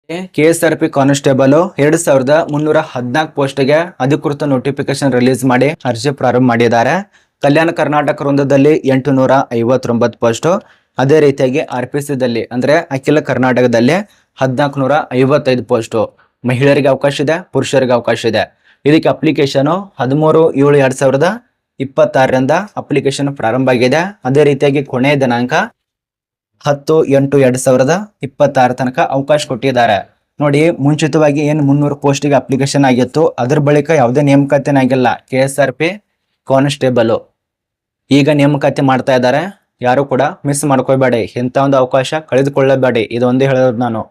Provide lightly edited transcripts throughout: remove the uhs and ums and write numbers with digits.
KSRP constable 2314 ಪೋಸ್ಟ್ಗೆ ಅಧಿಕೃತ notification release ಮಾಡಿ ಅರ್ಜಿ ಪ್ರಾರಂಭ ಮಾಡಿದ್ದಾರೆ. ಕಲ್ಯಾಣ ಕರ್ನಾಟಕ ವೃಂದದಲ್ಲಿ 859 ಪೋಸ್ಟ್, ಅದೇ ರೀತಿಯಾಗಿ RPC ದಲ್ಲಿ ಅಂದ್ರೆ ಅಖಿಲ ಕರ್ನಾಟಕದಲ್ಲಿ 1455 ಪೋಸ್ಟ್. ಮಹಿಳೆಯರಿಗೆ ಅವಕಾಶ ಇದೆ, ಪುರುಷರಿಗೆ ಅವಕಾಶ ಇದೆ. ಇದಕ್ಕೆ ಅಪ್ಲಿಕೇಶನ್ 13/7/2026ರಿಂದ ಅಪ್ಲಿಕೇಶನ್ ಪ್ರಾರಂಭ ಆಗಿದೆ. ಅದೇ ರೀತಿಯಾಗಿ ಕೊನೆಯ ದಿನಾಂಕ 10/8/2026 ತನಕ ಅವಕಾಶ ಕೊಟ್ಟಿದ್ದಾರೆ. ನೋಡಿ, ಮುಂಚಿತವಾಗಿ ಏನು 300 ಪೋಸ್ಟಿಗೆ ಅಪ್ಲಿಕೇಶನ್ ಆಗಿತ್ತು, ಅದ್ರ ಬಳಿಕ ಯಾವುದೇ ನೇಮಕಾತಿನೇ ಆಗಿಲ್ಲ. KSRP ಕಾನ್ಸ್ಟೇಬಲ್ ಈಗ ನೇಮಕಾತಿ ಮಾಡ್ತಾ ಇದ್ದಾರೆ. ಯಾರು ಕೂಡ ಮಿಸ್ ಮಾಡ್ಕೋಬೇಡಿ, ಇಂಥ ಒಂದು ಅವಕಾಶ ಕಳೆದುಕೊಳ್ಳಬೇಡಿ, ಇದೊಂದೇ ಹೇಳೋದು ನಾನು.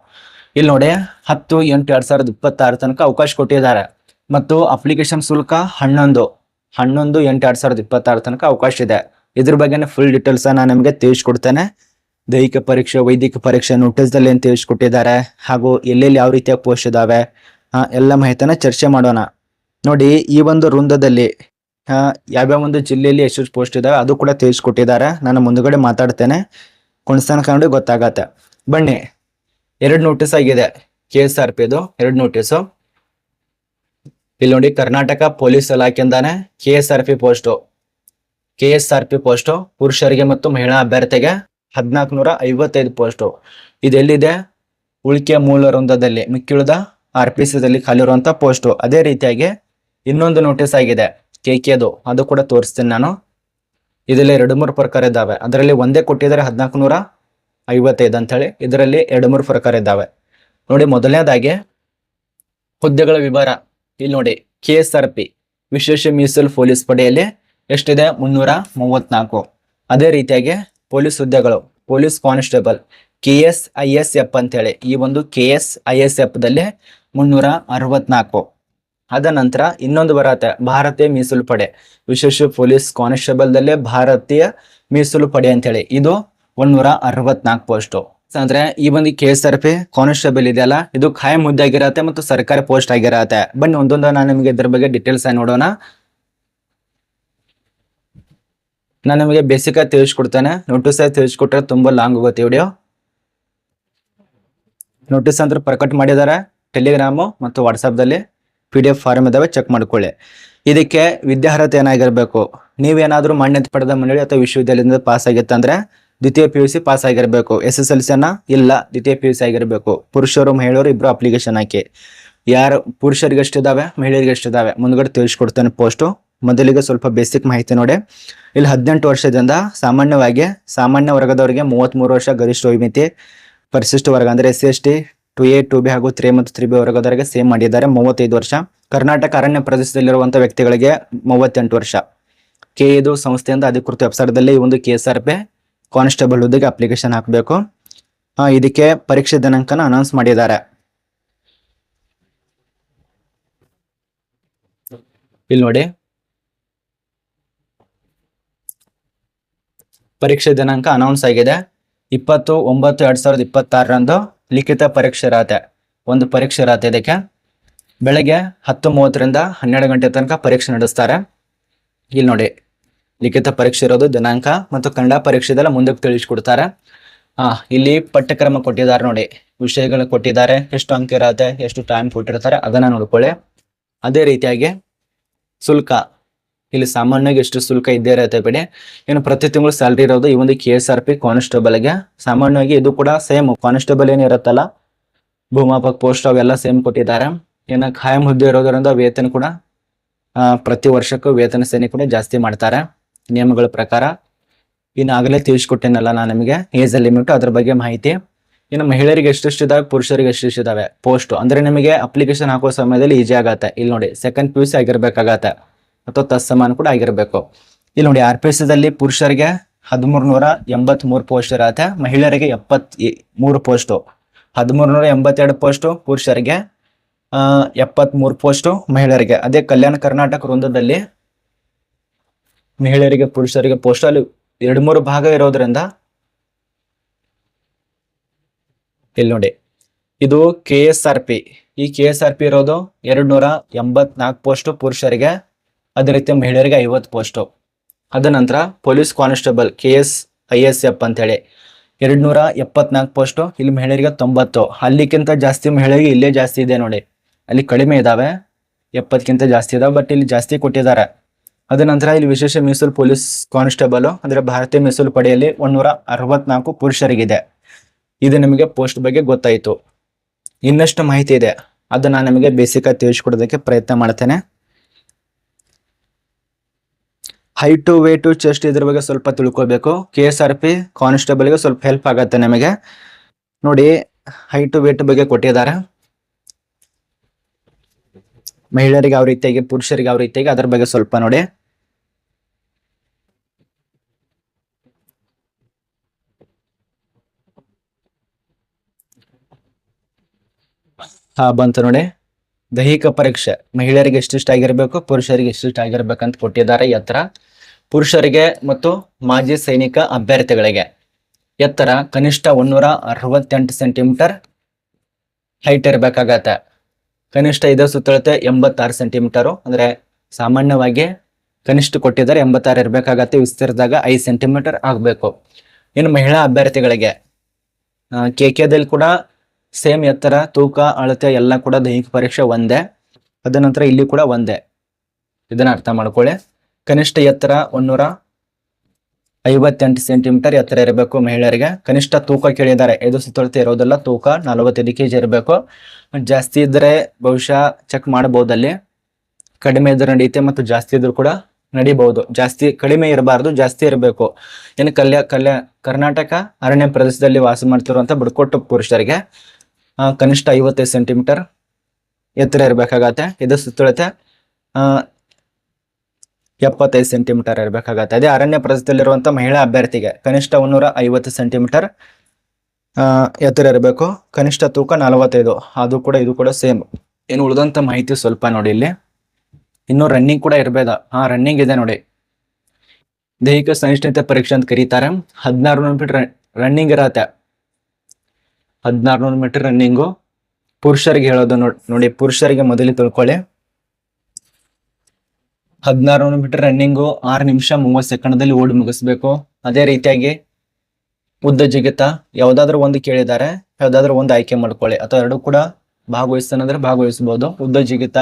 ಇಲ್ಲಿ ನೋಡಿ, 10/8/2026 ತನಕ ಅವಕಾಶ ಕೊಟ್ಟಿದ್ದಾರೆ ಮತ್ತು ಅಪ್ಲಿಕೇಶನ್ ಶುಲ್ಕ 11/8/2026 ತನಕ ಅವಕಾಶ ಇದೆ. ಇದ್ರ ಬಗ್ಗೆ ಫುಲ್ ಡೀಟೇಲ್ಸ್ ನಾನು ನಿಮಗೆ ತಿಳಿಸ್ಕೊಡ್ತೇನೆ. ದೈಹಿಕ ಪರೀಕ್ಷೆ, ವೈದ್ಯಕೀಯ ಪರೀಕ್ಷೆ ನೋಟಿಸ್ದಲ್ಲಿ ಏನು ತಿಳಿಸ್ಕೊಟ್ಟಿದ್ದಾರೆ, ಹಾಗೂ ಎಲ್ಲೆಲ್ಲಿ ಯಾವ ರೀತಿಯ ಪೋಸ್ಟ್ ಇದಾವೆ, ಎಲ್ಲ ಮಾಹಿತಿನ ಚರ್ಚೆ ಮಾಡೋಣ. ನೋಡಿ, ಈ ಒಂದು ವೃಂದದಲ್ಲಿ ಯಾವ್ಯಾವ ಒಂದು ಜಿಲ್ಲೆಯಲ್ಲಿ ಎಷ್ಟು ಪೋಸ್ಟ್ ಇದಾವೆ ಅದು ಕೂಡ ತಿಳಿಸ್ಕೊಟ್ಟಿದ್ದಾರೆ. ನಾನು ಮುಂದುಗಡೆ ಮಾತಾಡ್ತೇನೆ, ಕೊನೆತನಕ ನೋಡಿ ಗೊತ್ತಾಗತ್ತೆ. ಬನ್ನಿ, 2 ನೋಟಿಸ್ ಆಗಿದೆ KSRP ಇದು, 2 ನೋಟಿಸು. ಇಲ್ಲಿ ನೋಡಿ, ಕರ್ನಾಟಕ ಪೊಲೀಸ್ ಇಲಾಖೆಯಿಂದಾನೆ KSRP ಪೋಸ್ಟ್ ಪುರುಷರಿಗೆ ಮತ್ತು ಮಹಿಳಾ ಅಭ್ಯರ್ಥಿಗೆ 1455 ಪೋಸ್ಟ್. ಇದೆಲ್ಲಿದೆ? ಉಳಿಕೆ ಮೂಲ ವೃಂದದಲ್ಲಿ, ಮಿಕ್ಕಿಳಿದ RPC ದಲ್ಲಿ ಖಾಲಿರುವಂತ ಪೋಸ್ಟ್. ಅದೇ ರೀತಿಯಾಗಿ ಇನ್ನೊಂದು ನೋಟಿಸ್ ಆಗಿದೆ KKದು, ಅದು ಕೂಡ ತೋರಿಸ್ತೀನಿ ನಾನು. ಇದರಲ್ಲಿ 2-3 ಪ್ರಕಾರ ಇದ್ದಾವೆ. ಅದರಲ್ಲಿ ಒಂದೇ ಕೊಟ್ಟಿದ್ದಾರೆ 1455 ಅಂತ ಹೇಳಿ, ಇದರಲ್ಲಿ 2-3 ಪ್ರಕಾರ ಇದ್ದಾವೆ. ನೋಡಿ, ಮೊದಲನೇದಾಗಿ ಹುದ್ದೆಗಳ ವಿವರ. ಇಲ್ಲಿ ನೋಡಿ, KSRP ವಿಶೇಷ ಮೀಸಲು ಪೊಲೀಸ್ ಪಡೆಯಲ್ಲಿ ಎಷ್ಟಿದೆ? 334. ಅದೇ ರೀತಿಯಾಗಿ ಪೊಲೀಸ್ ಹುದ್ದೆಗಳು, ಪೊಲೀಸ್ ಕಾನ್ಸ್ಟೇಬಲ್ KSISF ಅಂತ ಹೇಳಿ, ಈ ಒಂದು KSISF ದಲ್ಲಿ 364. ಅದ ನಂತರ ಇನ್ನೊಂದು ಬರತ್ತೆ, ಭಾರತೀಯ ಮೀಸಲು ಪಡೆ, ವಿಶೇಷ ಪೊಲೀಸ್ ಕಾನ್ಸ್ಟೇಬಲ್ ದಲ್ಲಿ ಭಾರತೀಯ ಮೀಸಲು ಪಡೆ ಅಂತ ಹೇಳಿ, ಇದು 164 ಪೋಸ್ಟ್. ಅಂದ್ರೆ ಈ ಒಂದು KSRP ಕಾನ್ಸ್ಟೇಬಲ್ ಇದೆಯಲ್ಲ, ಇದು ಖಾಯಂ ಹುದ್ದೆ ಆಗಿರತ್ತೆ ಮತ್ತು ಸರ್ಕಾರಿ ಪೋಸ್ಟ್ ಆಗಿರತ್ತೆ. ಬನ್ನಿ, ಒಂದೊಂದು ನಾನು ನಿಮಗೆ ಇದ್ರ ಬಗ್ಗೆ ಡೀಟೇಲ್ಸ್ ಆಗಿ ನೋಡೋಣ. ನಾನು ನಿಮಗೆ ಬೇಸಿಕ್ ಆಗಿ ತಿಳಿಸ್ಕೊಡ್ತೇನೆ, ನೋಟಿಸ್ ಆಗಿ ತಿಳಿಸ್ಕೊಟ್ರೆ ತುಂಬಾ ಲಾಂಗ್ ಹೋಗುತ್ತೆ ವಿಡಿಯೋ. ನೋಟಿಸ್ ಅಂತ ಪ್ರಕಟ ಮಾಡಿದ್ದಾರೆ ಟೆಲಿಗ್ರಾಮು ಮತ್ತು ವಾಟ್ಸಾಪ್ದಲ್ಲಿ, PDF ಫಾರ್ಮ್ ಇದಾವೆ, ಚೆಕ್ ಮಾಡ್ಕೊಳ್ಳಿ. ಇದಕ್ಕೆ ವಿದ್ಯಾರ್ಹತೆ ಏನಾಗಿರ್ಬೇಕು? ನೀವೇನಾದ್ರೂ ಮಾನ್ಯತೆ ಪಡೆದ ಮಂಡಳಿ ಅಥವಾ ವಿಶ್ವವಿದ್ಯಾಲಯದಿಂದ ಪಾಸ್ ಆಗಿತ್ತಂದ್ರೆ ದ್ವಿತೀಯ PUC ಪಾಸ್ ಆಗಿರ್ಬೇಕು. SSLC ಇಲ್ಲ, ದ್ವಿತೀಯ PUC ಆಗಿರ್ಬೇಕು. ಪುರುಷರು ಮಹಿಳೆಯರು ಇಬ್ರು ಅಪ್ಲಿಕೇಶನ್ ಹಾಕಿ. ಯಾರು ಪುರುಷರಿಗೆ ಎಷ್ಟಿದಾವೆ, ಮಹಿಳೆಯರಿಗೆ ಎಷ್ಟಿದಾವೆ ಮುಂದ್ಗಡೆ ತಿಳಿಸ್ಕೊಡ್ತೇನೆ ಪೋಸ್ಟು. ಮೊದಲಿಗೆ ಸ್ವಲ್ಪ ಬೇಸಿಕ್ ಮಾಹಿತಿ ನೋಡಿ. ಇಲ್ಲಿ 18 ವರ್ಷದಿಂದ ಸಾಮಾನ್ಯ ವರ್ಗದವರಿಗೆ 33 ವರ್ಷ ಗರಿಷ್ಠ ವಯೋಮಿತಿ. ಪರಿಶಿಷ್ಟ ವರ್ಗ ಅಂದ್ರೆ SC ST 2A 2B ಹಾಗೂ 3 ಮತ್ತು 3B ವರ್ಗದವರಿಗೆ ಸೇಮ್ ಮಾಡಿದ್ದಾರೆ 35 ವರ್ಷ. ಕರ್ನಾಟಕ ಅರಣ್ಯ ಪ್ರದೇಶದಲ್ಲಿರುವಂತಹ ವ್ಯಕ್ತಿಗಳಿಗೆ 38 ವರ್ಷ. ಇದು ಸಂಸ್ಥೆಯಿಂದ ಅಧಿಕೃತ ವೆಬ್ಸೈಟ್ದಲ್ಲಿ ಈ ಒಂದು KSRP ಕಾನ್ಸ್ಟೇಬಲ್ ಹುದ್ದೆಗೆ ಅಪ್ಲಿಕೇಶನ್ ಹಾಕಬೇಕು. ಇದಕ್ಕೆ ಪರೀಕ್ಷೆ ದಿನಾಂಕನ ಅನೌನ್ಸ್ ಮಾಡಿದ್ದಾರೆ. ಇಲ್ಲಿ ನೋಡಿ, ಪರೀಕ್ಷೆ ದಿನಾಂಕ ಅನೌನ್ಸ್ ಆಗಿದೆ. 20/9/2026ರಂದು ಲಿಖಿತ ಪರೀಕ್ಷೆ ಇರತ್ತೆ. ಒಂದು ಪರೀಕ್ಷೆ ಇರತ್ತೆ. ಇದಕ್ಕೆ ಬೆಳಗ್ಗೆ 10:30ರಿಂದ 12 ಗಂಟೆ ತನಕ ಪರೀಕ್ಷೆ ನಡೆಸ್ತಾರೆ. ಇಲ್ಲಿ ನೋಡಿ, ಲಿಖಿತ ಪರೀಕ್ಷೆ ಇರೋದು ದಿನಾಂಕ ಮತ್ತು ಕನ್ನಡ ಪರೀಕ್ಷೆ ಇದೆಲ್ಲ ಮುಂದಕ್ಕೆ ತಿಳಿಸ್ಕೊಡ್ತಾರೆ. ಇಲ್ಲಿ ಪಠ್ಯಕ್ರಮ ಕೊಟ್ಟಿದ್ದಾರೆ ನೋಡಿ, ವಿಷಯಗಳು ಕೊಟ್ಟಿದ್ದಾರೆ, ಎಷ್ಟು ಅಂಕ ಇರತ್ತೆ, ಎಷ್ಟು ಟೈಮ್ ಕೊಟ್ಟಿರ್ತಾರೆ, ಅದನ್ನ ನೋಡ್ಕೊಳ್ಳಿ. ಅದೇ ರೀತಿಯಾಗಿ ಶುಲ್ಕ, ಇಲ್ಲಿ ಸಾಮಾನ್ಯವಾಗಿ ಎಷ್ಟು ಶುಲ್ಕ ಇದ್ದೇ ಇರುತ್ತೆ ಬಿಡಿ. ಇನ್ನು ಪ್ರತಿ ತಿಂಗಳು ಸ್ಯಾಲ್ರಿ ಇರೋದು ಈ ಒಂದು KSRP ಕಾನ್ಸ್ಟೇಬಲ್ಗೆ. ಸಾಮಾನ್ಯವಾಗಿ ಇದು ಕೂಡ ಸೇಮ್ ಕಾನ್ಸ್ಟೇಬಲ್ ಏನಿರುತ್ತಲ್ಲ, ಭೂಮಾಪಕ ಪೋಸ್ಟ್ ಅವೆಲ್ಲ ಸೇಮ್ ಕೊಟ್ಟಿದ್ದಾರೆ. ಇನ್ನು ಖಾಯಂ ಹುದ್ದೆ ಇರೋದ್ರಿಂದ ವೇತನ ಕೂಡ ಪ್ರತಿ ವರ್ಷಕ್ಕೂ ವೇತನ ಸೇನೆ ಕೂಡ ಜಾಸ್ತಿ ಮಾಡ್ತಾರೆ ನಿಯಮಗಳ ಪ್ರಕಾರ. ಇನ್ನು ಆಗಲೇ ತಿಳಿಸ್ಕೊಟ್ಟೇನಲ್ಲ ನಾನು ನಿಮಗೆ ಏಜ್ ಲಿಮಿಟ್, ಅದ್ರ ಬಗ್ಗೆ ಮಾಹಿತಿ. ಇನ್ನು ಮಹಿಳೆಯರಿಗೆ ಎಷ್ಟೆಷ್ಟಿದಾವೆ, ಪುರುಷರಿಗೆ ಎಷ್ಟೆಷ್ಟಿದಾವೆ ಪೋಸ್ಟ್ ಅಂದ್ರೆ ನಿಮಗೆ ಅಪ್ಲಿಕೇಶನ್ ಹಾಕೋ ಸಮಯದಲ್ಲಿ ಈಜಿ ಆಗತ್ತೆ. ಇಲ್ಲಿ ನೋಡಿ, ಸೆಕೆಂಡ್ PUC ಆಗಿರ್ಬೇಕಾಗತ್ತೆ ಅಥವಾ ತತ್ಸಮಾನ ಕೂಡ ಆಗಿರ್ಬೇಕು. ಇಲ್ಲಿ ನೋಡಿ, RPC ದಲ್ಲಿ ಪುರುಷರಿಗೆ 1383 ಪೋಸ್ಟ್ ಇರತ್ತೆ, ಮಹಿಳೆಯರಿಗೆ 73 ಪೋಸ್ಟು. 1382 ಪೋಸ್ಟು ಪುರುಷರಿಗೆ, 73 ಪೋಸ್ಟು ಮಹಿಳೆಯರಿಗೆ. ಅದೇ ಕಲ್ಯಾಣ ಕರ್ನಾಟಕ ವೃಂದದಲ್ಲಿ ಮಹಿಳೆಯರಿಗೆ ಪುರುಷರಿಗೆ ಪೋಸ್ಟ್ ಅಲ್ಲಿ 2-3 ಭಾಗ ಇರೋದ್ರಿಂದ ಇಲ್ಲಿ ನೋಡಿ, ಇದು KSRP. ಈ KSRP ಇರೋದು 284 ಪೋಸ್ಟ್ ಪುರುಷರಿಗೆ, ಅದೇ ರೀತಿ ಮಹಿಳೆಯರಿಗೆ 50 ಪೋಸ್ಟು. ಅದ ನಂತರ ಪೊಲೀಸ್ ಕಾನ್ಸ್ಟೇಬಲ್ KSISF ಅಂತ ಹೇಳಿ, 274 ಪೋಸ್ಟು, ಇಲ್ಲಿ ಮಹಿಳೆಯರಿಗೆ 90. ಅಲ್ಲಿಗಿಂತ ಜಾಸ್ತಿ ಮಹಿಳೆಯರಿಗೆ ಇಲ್ಲೇ ಜಾಸ್ತಿ ಇದೆ ನೋಡಿ. ಅಲ್ಲಿ ಕಡಿಮೆ ಇದಾವೆ, 70ಕ್ಕಿಂತ ಜಾಸ್ತಿ ಇದಾವೆ, ಬಟ್ ಇಲ್ಲಿ ಜಾಸ್ತಿ ಕೊಟ್ಟಿದ್ದಾರೆ. ಅದ ನಂತರ ಇಲ್ಲಿ ವಿಶೇಷ ಮೀಸಲು ಪೊಲೀಸ್ ಕಾನ್ಸ್ಟೇಬಲ್ ಅಂದ್ರೆ ಭಾರತೀಯ ಮೀಸಲು ಪಡೆಯಲ್ಲಿ 164 ಪುರುಷರಿಗಿದೆ. ಇದು ನಿಮಗೆ ಪೋಸ್ಟ್ ಬಗ್ಗೆ ಗೊತ್ತಾಯಿತು. ಇನ್ನಷ್ಟು ಮಾಹಿತಿ ಇದೆ, ಅದು ನಾನು ನಿಮಗೆ ಬೇಸಿಕ್ ಆಗಿ ತಿಳಿಸ್ಕೊಡೋದಕ್ಕೆ ಪ್ರಯತ್ನ ಮಾಡ್ತೇನೆ. ಹೈಟು ವೇಟು ಚೆಸ್ಟ್ ಇದ್ರ ಬಗ್ಗೆ ಸ್ವಲ್ಪ ತಿಳ್ಕೊಬೇಕು. KSRP ಕಾನ್ಸ್ಟೇಬಲ್ಗೆ ಸ್ವಲ್ಪ ಹೆಲ್ಪ್ ಆಗತ್ತೆ ನಮಗೆ. ನೋಡಿ, ಹೈಟು ವೇಟ್ ಬಗ್ಗೆ ಕೊಟ್ಟಿದ್ದಾರೆ, ಮಹಿಳೆಯರಿಗೆ ಯಾವ ರೀತಿಯಾಗಿ ಪುರುಷರಿಗೆ ಯಾವ ರೀತಿಯಾಗಿ ಅದ್ರ ಬಗ್ಗೆ ಸ್ವಲ್ಪ ನೋಡಿ. ಬಂತು ನೋಡಿ, ದೈಹಿಕ ಪರೀಕ್ಷೆ ಮಹಿಳೆಯರಿಗೆ ಎಷ್ಟಿಷ್ಟ ಆಗಿರ್ಬೇಕು, ಪುರುಷರಿಗೆ ಎಷ್ಟಿಷ್ಟ ಆಗಿರ್ಬೇಕಂತ ಕೊಟ್ಟಿದ್ದಾರೆ. ಎತ್ತರ ಪುರುಷರಿಗೆ ಮತ್ತು ಮಾಜಿ ಸೈನಿಕ ಅಭ್ಯರ್ಥಿಗಳಿಗೆ ಎತ್ತರ ಕನಿಷ್ಠ 168 ಸೆಂಟಿಮೀಟರ್ ಹೈಟ್ ಇರಬೇಕಾಗತ್ತೆ. ಕನಿಷ್ಠ ಇದರ ಸುತ್ತಳತೆ 86 ಸೆಂಟಿಮೀಟರು, ಅಂದ್ರೆ ಸಾಮಾನ್ಯವಾಗಿ ಕನಿಷ್ಠ ಕೊಟ್ಟಿದ್ದಾರೆ 86 ಇರಬೇಕಾಗತ್ತೆ. ವಿಸ್ತೀರ್ಣದಾಗ 5 ಸೆಂಟಿಮೀಟರ್ ಆಗಬೇಕು. ಇನ್ನು ಮಹಿಳಾ ಅಭ್ಯರ್ಥಿಗಳಿಗೆ KKದಲ್ಲಿ ಕೂಡ ಸೇಮ್ ಎತ್ತರ, ತೂಕ, ಅಳತೆ ಎಲ್ಲ ಕೂಡ ದೈಹಿಕ ಪರೀಕ್ಷೆ ಒಂದೇ. ಅದ ನಂತರ ಇಲ್ಲಿ ಕೂಡ ಒಂದೇ, ಇದನ್ನ ಅರ್ಥ ಮಾಡ್ಕೊಳ್ಳಿ. ಕನಿಷ್ಠ ಎತ್ತರ 158 ಸೆಂಟಿಮೀಟರ್ ಎತ್ತರ ಇರಬೇಕು ಮಹಿಳೆಯರಿಗೆ. ಕನಿಷ್ಠ ತೂಕ ಕೇಳಿದ್ದಾರೆ, ಇದು ಸುತ್ತಳತೆ ಇರೋದಿಲ್ಲ, ತೂಕ 45 kg ಇರಬೇಕು. ಜಾಸ್ತಿ ಇದ್ರೆ ಬಹುಶಃ ಚೆಕ್ ಮಾಡಬಹುದಲ್ಲಿ, ಕಡಿಮೆ ಇದ್ರೆ ನಡೆಯುತ್ತೆ ಮತ್ತು ಜಾಸ್ತಿ ಇದ್ರೂ ಕೂಡ ನಡಿಬಹುದು. ಜಾಸ್ತಿ ಕಡಿಮೆ ಇರಬಾರ್ದು, ಜಾಸ್ತಿ ಇರಬೇಕು. ಇನ್ನು ಕರ್ನಾಟಕ ಅರಣ್ಯ ಪ್ರದೇಶದಲ್ಲಿ ವಾಸ ಮಾಡ್ತಿರುವಂತ ಬುಡಕಟ್ಟು ಪುರುಷರಿಗೆ ಕನಿಷ್ಠ 55 ಸೆಂಟಿಮೀಟರ್ ಎತ್ತರ ಇರಬೇಕಾಗತ್ತೆ. ಇದು ಸುತ್ತಳತೆ 75 ಸೆಂಟಿಮೀಟರ್ ಇರಬೇಕಾಗತ್ತೆ. ಅದೇ ಅರಣ್ಯ ಪ್ರದೇಶದಲ್ಲಿರುವಂತ ಮಹಿಳಾ ಅಭ್ಯರ್ಥಿಗೆ ಕನಿಷ್ಠ 150 ಸೆಂಟಿಮೀಟರ್ ಎತ್ತರ ಇರಬೇಕು. ಕನಿಷ್ಠ ತೂಕ 45. ಅದು ಕೂಡ ಇದು ಕೂಡ ಸೇಮ್. ಇನ್ನು ಉಳಿದಂತ ಮಾಹಿತಿ ಸ್ವಲ್ಪ ನೋಡಿ. ಇಲ್ಲಿ ಇನ್ನು ರನ್ನಿಂಗ್ ಕೂಡ ಇರಬೇಡ. ರನ್ನಿಂಗ್ ಇದೆ ನೋಡಿ, ದೈಹಿಕ ಸಹಿಷ್ಣುತೆ ಪರೀಕ್ಷೆ ಅಂತ ಕರೀತಾರೆ. 1600 ಮೀಟರ್ ರನ್ನಿಂಗ್ ಇರತ್ತೆ. 1600 ಮೀಟರ್ ರನ್ನಿಂಗು ಪುರುಷರಿಗೆ ಹೇಳೋದು ನೋಡಿ. ಪುರುಷರಿಗೆ ಮೊದಲು ತಿಳ್ಕೊಳ್ಳಿ. 1600 ಮೀಟರ್ ರನ್ನಿಂಗು 6 ನಿಮಿಷ 30 ಸೆಕೆಂಡ್ದಲ್ಲಿ ಓಡಿ ಮುಗಿಸ್ಬೇಕು. ಅದೇ ರೀತಿಯಾಗಿ ಉದ್ದ ಜಿಗಿತ ಯಾವ್ದಾದ್ರು ಒಂದು ಕೇಳಿದ್ದಾರೆ, ಯಾವ್ದಾದ್ರು ಒಂದು ಆಯ್ಕೆ ಮಾಡ್ಕೊಳ್ಳಿ, ಅಥವಾ ಎರಡು ಕೂಡ ಭಾಗವಹಿಸ್ತಾನಂದ್ರೆ ಭಾಗವಹಿಸಬಹುದು. ಉದ್ದ ಜಿಗಿತ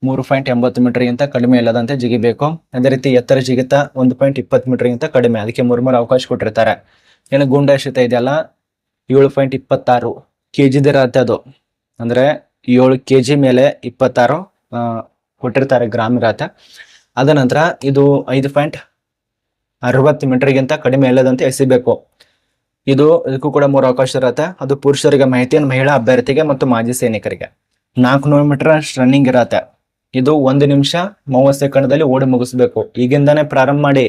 3.80 ಮೀಟರ್ಗಿಂತ ಕಡಿಮೆ ಇಲ್ಲದಂತೆ ಜಿಗಿಬೇಕು. ಅದೇ ರೀತಿ ಎತ್ತರ ಜಿಗಿತ 1.20 ಮೀಟರ್ಗಿಂತ ಕಡಿಮೆ, ಅದಕ್ಕೆ 3 ಅವಕಾಶ ಕೊಟ್ಟಿರ್ತಾರೆ. ಏನು ಗುಂಡ ಎಸೆತ ಇದೆಯಲ್ಲ 7.26 kg ಇರತ್ತೆ. ಅದು ಅಂದ್ರೆ 7 kg ಮೇಲೆ 26 ಕೊಟ್ಟಿರ್ತಾರೆ, ಗ್ರಾಮ್ ಇರತ್ತೆ. ಅದ ನಂತರ ಇದು 5.60 ಮೀಟರ್ಗಿಂತ ಕಡಿಮೆ ಇಲ್ಲದಂತೆ ಎಸಿಬೇಕು. ಇದಕ್ಕೂ ಕೂಡ 3 ಅವಕಾಶ ಇರತ್ತೆ. ಅದು ಪುರುಷರಿಗೆ ಮಾಹಿತಿ, ಮಹಿಳಾ ಅಭ್ಯರ್ಥಿಗೆ ಮತ್ತು ಮಾಜಿ ಸೈನಿಕರಿಗೆ. 400 ಮೀಟರ್ ರನ್ನಿಂಗ್ ಇರತ್ತೆ. ಇದು 1 ನಿಮಿಷ 30 ಸೆಕೆಂಡ್ದಲ್ಲಿ ಓಡಿ ಮುಗಿಸ್ಬೇಕು. ಈಗಿಂದಾನೇ ಪ್ರಾರಂಭ ಮಾಡಿ,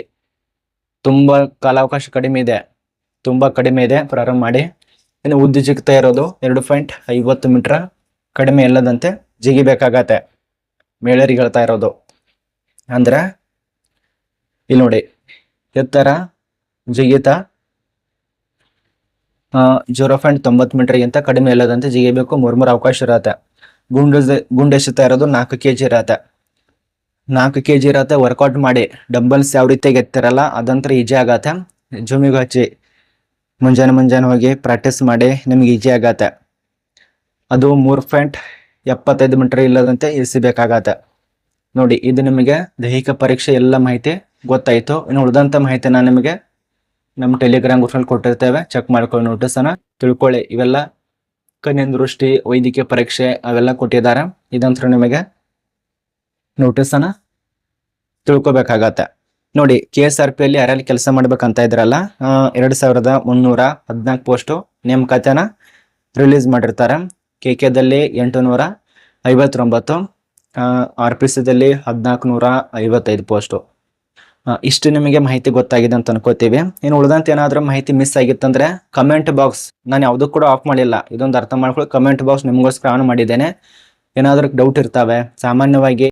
ತುಂಬಾ ಕಾಲಾವಕಾಶ ಕಡಿಮೆ ಇದೆ, ತುಂಬಾ ಕಡಿಮೆ ಇದೆ, ಪ್ರಾರಂಭ ಮಾಡಿ. ಇನ್ನು ಉದ್ದ ಜಿಗ್ತಾ ಇರೋದು 2.50 ಮೀಟರ್ ಕಡಿಮೆ ಇಲ್ಲದಂತೆ ಜಿಗಿಬೇಕಾಗತ್ತೆ ಮಹಿಳೆಯರಿಗೆ ಹೇಳ್ತಾ ಇರೋದು. ಅಂದ್ರೆ ಇಲ್ಲಿ ನೋಡಿ, ಎತ್ತರ ಜಿಗಿತ 0.90 ಮೀಟರ್ಗಿಂತ ಕಡಿಮೆ ಇಲ್ಲದಂತೆ ಜಿಗಿಬೇಕು. 3 ಅವಕಾಶ ಇರತ್ತೆ. ಗುಂಡೆಸೆತ ಇರೋದು 4 kg ಇರತ್ತೆ. 4 kg ಇರತ್ತೆ. ವರ್ಕೌಟ್ ಮಾಡಿ ಡಂಬಲ್ಸ್ ಯಾವ ರೀತಿಯಾಗಿ ಎತ್ತಿರಲ್ಲ ಅದಂತರ ಈಜಿ ಆಗತ್ತೆ. ಜುಮಿಗೆ ಹಚ್ಚಿ ಮುಂಜಾನೆ ಹೋಗಿ ಪ್ರಾಕ್ಟೀಸ್ ಮಾಡಿ, ನಿಮ್ಗೆ ಈಜಿ ಆಗತ್ತೆ. ಅದು 3.75 ಮೀಟರ್ ಇಲ್ಲದಂತೆ ಇಳಿಸಬೇಕಾಗತ್ತೆ ನೋಡಿ. ಇದು ನಿಮಗೆ ದೈಹಿಕ ಪರೀಕ್ಷೆ ಎಲ್ಲ ಮಾಹಿತಿ ಗೊತ್ತಾಯ್ತು. ಇನ್ನು ಉಳಿದಂತ ಮಾಹಿತಿ ನಾನು ನಿಮಗೆ ನಮ್ಮ ಟೆಲಿಗ್ರಾಮ್ ಗ್ರೂಪ್ನಲ್ಲಿ ಕೊಟ್ಟಿರ್ತೇವೆ, ಚೆಕ್ ಮಾಡ್ಕೊಳ್ಳಿ, ನೋಟಿಸ್ ಅನ್ನ ತಿಳ್ಕೊಳ್ಳಿ. ಇವೆಲ್ಲ ಕಣ್ಣಿನ ದೃಷ್ಟಿ, ವೈದ್ಯಕೀಯ ಪರೀಕ್ಷೆ ಅವೆಲ್ಲ ಕೊಟ್ಟಿದ್ದಾರೆ. ಇದಂತರ ನಿಮಗೆ ನೋಟಿಸ್ ಅನ್ನ ತಿಳ್ಕೊಬೇಕಾಗತ್ತೆ ನೋಡಿ. KSRP ಅಲ್ಲಿ ಯಾರಲ್ಲಿ ಕೆಲಸ ಮಾಡ್ಬೇಕಂತ ಇದ್ರಲ್ಲ, 2314 ಪೋಸ್ಟು ನೇಮಕಾತಿನ ರಿಲೀಸ್ ಮಾಡಿರ್ತಾರೆ. KKದಲ್ಲಿ 859, RPCದಲ್ಲಿ 1455 ಪೋಸ್ಟು. ಇಷ್ಟು ನಿಮಗೆ ಮಾಹಿತಿ ಗೊತ್ತಾಗಿದೆ ಅಂತ ಅನ್ಕೋತೀವಿ. ಇನ್ನು ಉಳಿದಂತ ಏನಾದ್ರೂ ಮಾಹಿತಿ ಮಿಸ್ ಆಗಿತ್ತಂದ್ರೆ ಕಮೆಂಟ್ ಬಾಕ್ಸ್, ನಾನು ಯಾವುದೂ ಕೂಡ ಆಫ್ ಮಾಡಿಲ್ಲ, ಇದೊಂದು ಅರ್ಥ ಮಾಡ್ಕೊಳ್ಳಿ. ಕಮೆಂಟ್ ಬಾಕ್ಸ್ ನಿಮಗೋಸ್ಕರ ಆನ್ ಮಾಡಿದ್ದೇನೆ. ಏನಾದ್ರೂ ಡೌಟ್ ಇರ್ತಾವೆ ಸಾಮಾನ್ಯವಾಗಿ